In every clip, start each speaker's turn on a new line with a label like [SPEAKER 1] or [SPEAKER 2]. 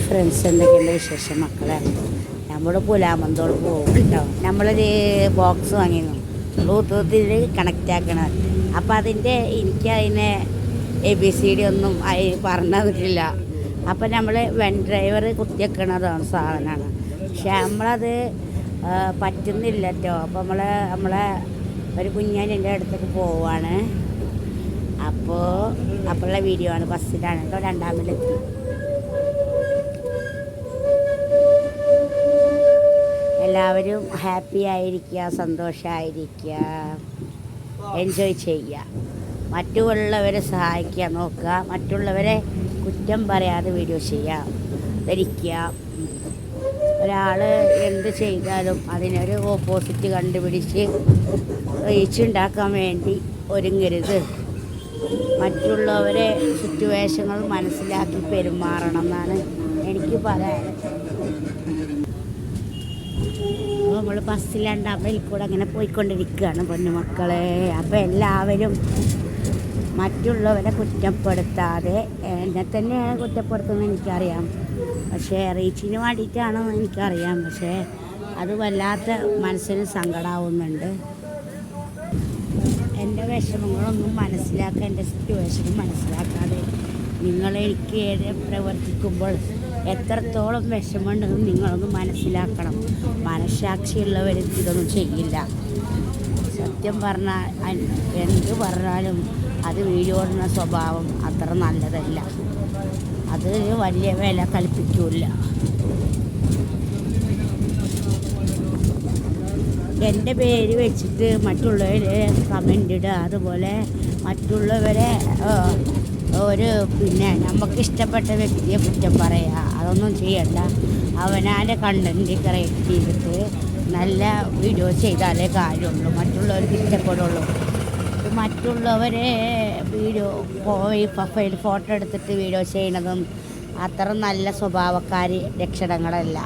[SPEAKER 1] Friends, എന്തൊക്കെയുണ്ട് വിശേഷം മക്കളെ? നമ്മൾ പുലാമന്തോട് പോകും കേട്ടോ. നമ്മളൊരു ബോക്സ് വാങ്ങിയിരുന്നു, ബ്ലൂടൂത്തിൽ കണക്റ്റ് ആക്കണത്. അപ്പോൾ എനിക്കതിനെ ABCD ഒന്നും പറഞ്ഞു തന്നിട്ടില്ല. അപ്പോൾ നമ്മൾ വെൻ ഡ്രൈവർ കുത്തിവെക്കണതാണ് സാധനമാണ്. പക്ഷെ നമ്മളത് പറ്റുന്നില്ല കേട്ടോ. അപ്പോൾ നമ്മളെ ഒരു കുഞ്ഞാൻ്റെ അടുത്തേക്ക് പോവാണ്. അപ്പോഴുള്ള വീഡിയോ ആണ്. ബസ്സിലാണ് കേട്ടോ, രണ്ടാമതെത്തി. എല്ലാവരും ഹാപ്പി ആയിരിക്കുക, സന്തോഷമായിരിക്കുക, എൻജോയ് ചെയ്യുക, മറ്റുള്ളവരെ സഹായിക്കുക നോക്കുക, മറ്റുള്ളവരെ കുറ്റം പറയാതെ വീഡിയോ ചെയ്യുക, ധരിക്കുക. ഒരാൾ എന്ത് ചെയ്താലും അതിനൊരു ഓപ്പോസിറ്റ് കണ്ടുപിടിച്ച് റീച്ച് ഉണ്ടാക്കാൻ വേണ്ടി ഒരുങ്ങരുത്. മറ്റുള്ളവരെ സിറ്റുവേഷനുകൾ മനസ്സിലാക്കി പെരുമാറണം എന്നാണ് എനിക്ക് പറയാനുള്ളത്. അപ്പോൾ നമ്മൾ ബസ്സിൽ രണ്ടാമതിൽ കൂടെ അങ്ങനെ പോയിക്കൊണ്ടിരിക്കുകയാണ് പൊന്നുമക്കളെ. അപ്പോൾ എല്ലാവരും മറ്റുള്ളവരെ കുറ്റപ്പെടുത്താതെ, എന്നെ തന്നെയാണ് കുറ്റപ്പെടുത്തുന്നത് എനിക്കറിയാം, പക്ഷേ റീച്ചിന് വേണ്ടിയിട്ടാണെന്ന് എനിക്കറിയാം. പക്ഷേ അത് വല്ലാത്ത മനസ്സിന് സങ്കടമാവുന്നുണ്ട്. എൻ്റെ വിഷമങ്ങളൊന്നും മനസ്സിലാക്കുക, എൻ്റെ സിറ്റുവേഷനും മനസ്സിലാക്കാതെ നിങ്ങളെനിക്ക് പ്രവർത്തിക്കുമ്പോൾ എത്രത്തോളം വിഷമമുണ്ടെന്ന് നിങ്ങളൊന്ന് മനസ്സിലാക്കണം. മനസ്സാക്ഷിയുള്ളവർ ഇതൊന്നും ചെയ്യില്ല. സത്യം പറഞ്ഞാൽ എന്ത് പറഞ്ഞാലും അത് വീഡിയോടുന്ന സ്വഭാവം അത്ര നല്ലതല്ല. അത് വലിയ വില കൽപ്പിക്കില്ല. എൻ്റെ പേര് വെച്ചിട്ട് മറ്റുള്ളവരെ കമൻ്റ് ഇടുക, അതുപോലെ മറ്റുള്ളവരെ നമുക്ക് ഇഷ്ടപ്പെട്ട വ്യക്തിയെ കുറ്റം പറയുക, അതൊന്നും ചെയ്യണ്ട. അവനാൻ്റെ കണ്ടൻറ്റ് ക്രിയേറ്റ് ചെയ്തിട്ട് നല്ല വീഡിയോ ചെയ്താലേ കാര്യമുള്ളൂ, മറ്റുള്ളവർക്ക് ഇഷ്ടപ്പെടുള്ളൂ. മറ്റുള്ളവരെ പ്രൊഫൈൽ ഫോട്ടോ എടുത്തിട്ട് വീഡിയോ ചെയ്യുന്നതും അത്ര നല്ല സ്വഭാവക്കാരി ലക്ഷണങ്ങളല്ല.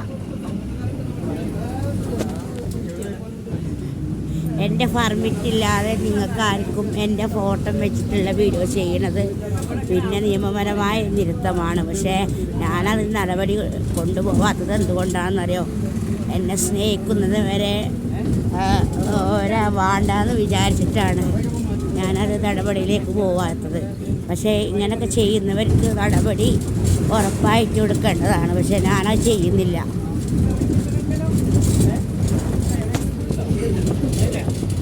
[SPEAKER 1] എൻ്റെ പെർമിറ്റ് ഇല്ലാതെ നിങ്ങൾക്ക് ആർക്കും എൻ്റെ ഫോട്ടോ വെച്ചിട്ടുള്ള വീഡിയോ ചെയ്യണത് പിന്നെ നിയമപരമായ നിരുത്തമാണ്. പക്ഷേ ഞാനതിന് നടപടി കൊണ്ടുപോകാത്തത് എന്തുകൊണ്ടാണെന്നറിയോ? എന്നെ സ്നേഹിക്കുന്നത് വരെ വേണ്ടാന്ന് വിചാരിച്ചിട്ടാണ് ഞാനത് നടപടിയിലേക്ക് പോകാത്തത്. പക്ഷേ ഇങ്ങനെയൊക്കെ ചെയ്യുന്നവർക്ക് നടപടി ഉറപ്പായിട്ട് കൊടുക്കേണ്ടതാണ്. പക്ഷേ ഞാനത് ചെയ്യുന്നില്ല.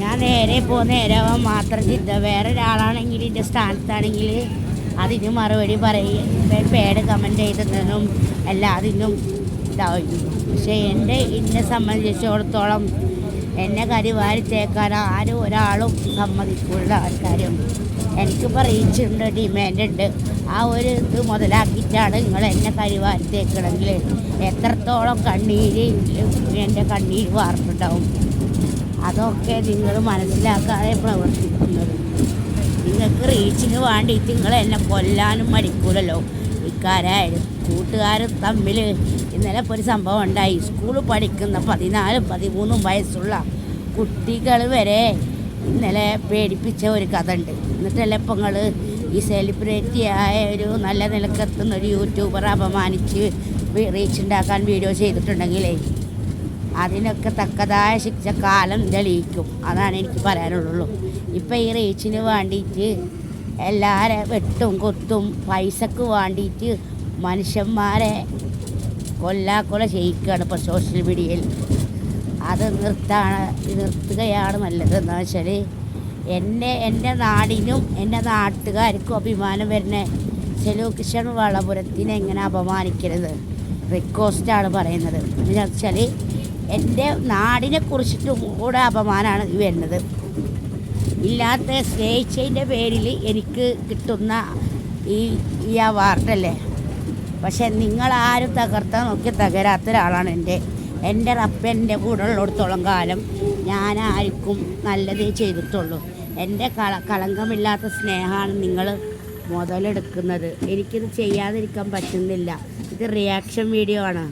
[SPEAKER 1] ഞാൻ നേരാവാൻ മാത്രം ചിന്ത. വേറെ ഒരാളാണെങ്കിൽ എൻ്റെ സ്ഥാനത്താണെങ്കിൽ അതിന് മറുപടി പറയും, പേട് കമൻ്റ് ചെയ്തതിനും എല്ലാത്തിനും ഇതായിരുന്നു. പക്ഷേ എന്നെ സംബന്ധിച്ചിടത്തോളം എന്നെ കരിവാരി തേക്കാൻ ആരും ഒരാളും സമ്മതിക്കുള്ള കാര്യം. എനിക്കിപ്പോൾ റീച്ചുണ്ട്, ഡിമാൻഡുണ്ട്. ആ ഒരു ഇത് മുതലാക്കിയിട്ടാണ് നിങ്ങൾ എന്നെ കരിവാരി തേക്കണമെങ്കിൽ എത്രത്തോളം എൻ്റെ കണ്ണീര് വാർത്തുണ്ടാവും. അതൊക്കെ നിങ്ങൾ മനസ്സിലാക്കാതെ പ്രവർത്തിക്കുന്നത്. നിങ്ങൾക്ക് റീച്ചിന് വേണ്ടിയിട്ട് നിങ്ങൾ എന്നെ കൊല്ലാനും മടിക്കൂലല്ലോ. ഇക്കാരായാലും കൂട്ടുകാരും തമ്മിൽ ഇന്നലെ ഇപ്പോൾ ഒരു സംഭവം ഉണ്ടായി. സ്കൂളിൽ പഠിക്കുന്ന 14-13 വയസ്സുള്ള കുട്ടികൾ വരെ ഇന്നലെ പേടിപ്പിച്ച ഒരു കഥ ഉണ്ട്. എന്നിട്ടല്ലേ ഇപ്പോൾ നിങ്ങൾ ഈ സെലിബ്രിറ്റി ആയ ഒരു നല്ല നിലക്കെത്തുന്ന ഒരു യൂട്യൂബറെ അപമാനിച്ച് റീച്ച് ഉണ്ടാക്കാൻ വീഡിയോ ചെയ്തിട്ടുണ്ടെങ്കിലേ അതിനൊക്കെ തക്കതായ ശിക്ഷ കാലം തെളിയിക്കും. അതാണ് എനിക്ക് പറയാനുള്ളൂ. ഇപ്പം ഈ റീച്ചിന് വേണ്ടിയിട്ട് എല്ലാവരെ വെട്ടും കൊത്തും പൈസക്ക് വേണ്ടിയിട്ട് മനുഷ്യന്മാരെ കൊല്ലാക്കൊല ചെയ്യിക്കുകയാണ് ഇപ്പോൾ സോഷ്യൽ മീഡിയയിൽ. അത് നിർത്തുകയാണ് നല്ലത്. എന്താ വെച്ചാൽ എൻ്റെ നാടിനും എൻ്റെ നാട്ടുകാർക്കും അഭിമാനം വരുന്ന സെലൂക്കിഷൻ വളപുരത്തിനെ എങ്ങനെ അപമാനിക്കരുത്? റിക്വസ്റ്റാണ് പറയുന്നത്. എന്ന് വെച്ചാൽ എൻ്റെ നാടിനെ കുറിച്ചിട്ടും കൂടെ അപമാനമാണ് വരുന്നത്. ഇല്ലാത്ത സ്നേഹിച്ചതിൻ്റെ പേരിൽ എനിക്ക് കിട്ടുന്ന ഈ അവാർഡല്ലേ. പക്ഷെ നിങ്ങളാരും തകർത്താൻ നോക്കി തകരാത്ത ഒരാളാണ് എൻ്റെ റബ്ബ് എൻ്റെ കൂടെ ഉള്ളിടത്തോളം കാലം ഞാൻ ആർക്കും നല്ലതേ ചെയ്തിട്ടുള്ളൂ. എൻ്റെ കളങ്കമില്ലാത്ത സ്നേഹമാണ് നിങ്ങൾ മുതലെടുക്കുന്നത്. എനിക്കിത് ചെയ്യാതിരിക്കാൻ പറ്റുന്നില്ല. ഇത് റിയാക്ഷൻ വീഡിയോ ആണ്.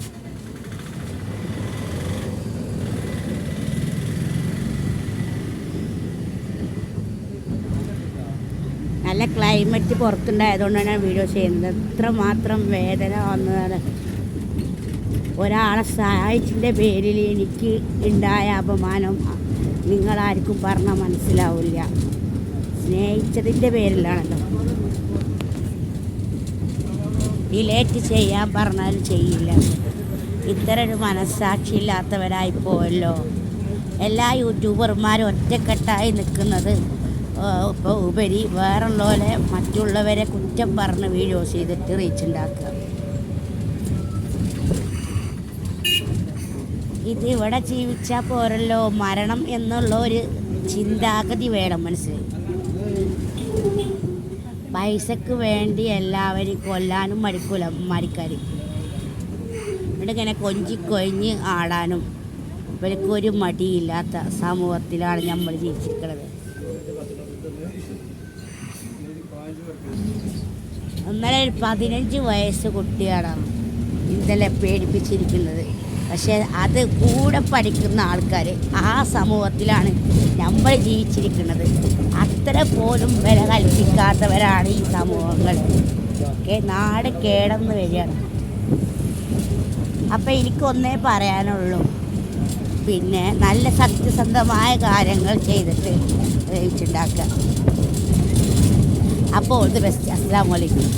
[SPEAKER 1] നല്ല ക്ലൈമറ്റ് പുറത്തുണ്ടായതുകൊണ്ടാണ് വീഡിയോ ചെയ്യുന്നത്. എത്രമാത്രം വേദന വന്നതാണ്. ഒരാളെ സഹായിച്ചതിൻ്റെ പേരിൽ എനിക്ക് ഉണ്ടായ അപമാനം നിങ്ങളാർക്കും പറഞ്ഞാൽ മനസ്സിലാവില്ല. സ്നേഹിച്ചതിൻ്റെ പേരിലാണല്ലോ. ഡിലേറ്റ് ചെയ്യാൻ പറഞ്ഞാൽ ചെയ്യില്ല. ഇത്ര ഒരു മനസ്സാക്ഷി ഇല്ലാത്തവരായി പോയല്ലോ. എല്ലാ യൂട്യൂബർമാരും ഒറ്റക്കെട്ടായി നിൽക്കുന്നത് ഇപ്പോൾ ഉപരി വേറുള്ളവരെ മറ്റുള്ളവരെ കുറ്റം പറഞ്ഞ് വീഡിയോസ് ചെയ്തിട്ട് റീച്ച് ഉണ്ടാക്കുക. ഇത് ഇവിടെ ജീവിച്ചാൽ പോരല്ലോ, മരണം എന്നുള്ള ഒരു ചിന്താഗതി വേണം മനസ്സിൽ. പൈസക്ക് വേണ്ടി എല്ലാവരും കൊല്ലാനും മരിക്കൂല മരിക്കാർ. ഇവിടെ ഇങ്ങനെ കൊഞ്ചിക്കൊഴിഞ്ഞ് ആടാനും ഇവർക്കൊരു മടിയില്ലാത്ത സമൂഹത്തിലാണ് നമ്മൾ ജീവിച്ചിരിക്കുന്നത്. ഒന്നര 15 വയസ്സ് കുട്ടിയാണ് ഇന്നലെ പേടിപ്പിച്ചിരിക്കുന്നത്. പക്ഷേ അത് കൂടെ പഠിക്കുന്ന ആൾക്കാർ ആ സമൂഹത്തിലാണ് നമ്മൾ ജീവിച്ചിരിക്കുന്നത്. അത്ര പോലും വില കൽപ്പിക്കാത്തവരാണ് ഈ സമൂഹങ്ങൾ. നാട് കേടന്ന് വരികയാണ്. അപ്പം എനിക്കൊന്നേ പറയാനുള്ളൂ, പിന്നെ നല്ല സത്യസന്ധമായ കാര്യങ്ങൾ ചെയ്തിട്ട് വെച്ചുണ്ടാക്കുക. അപ്പോൾ ഓൾ ദി ബെസ്റ്റ്. അസ്സലാമു അലൈക്കും.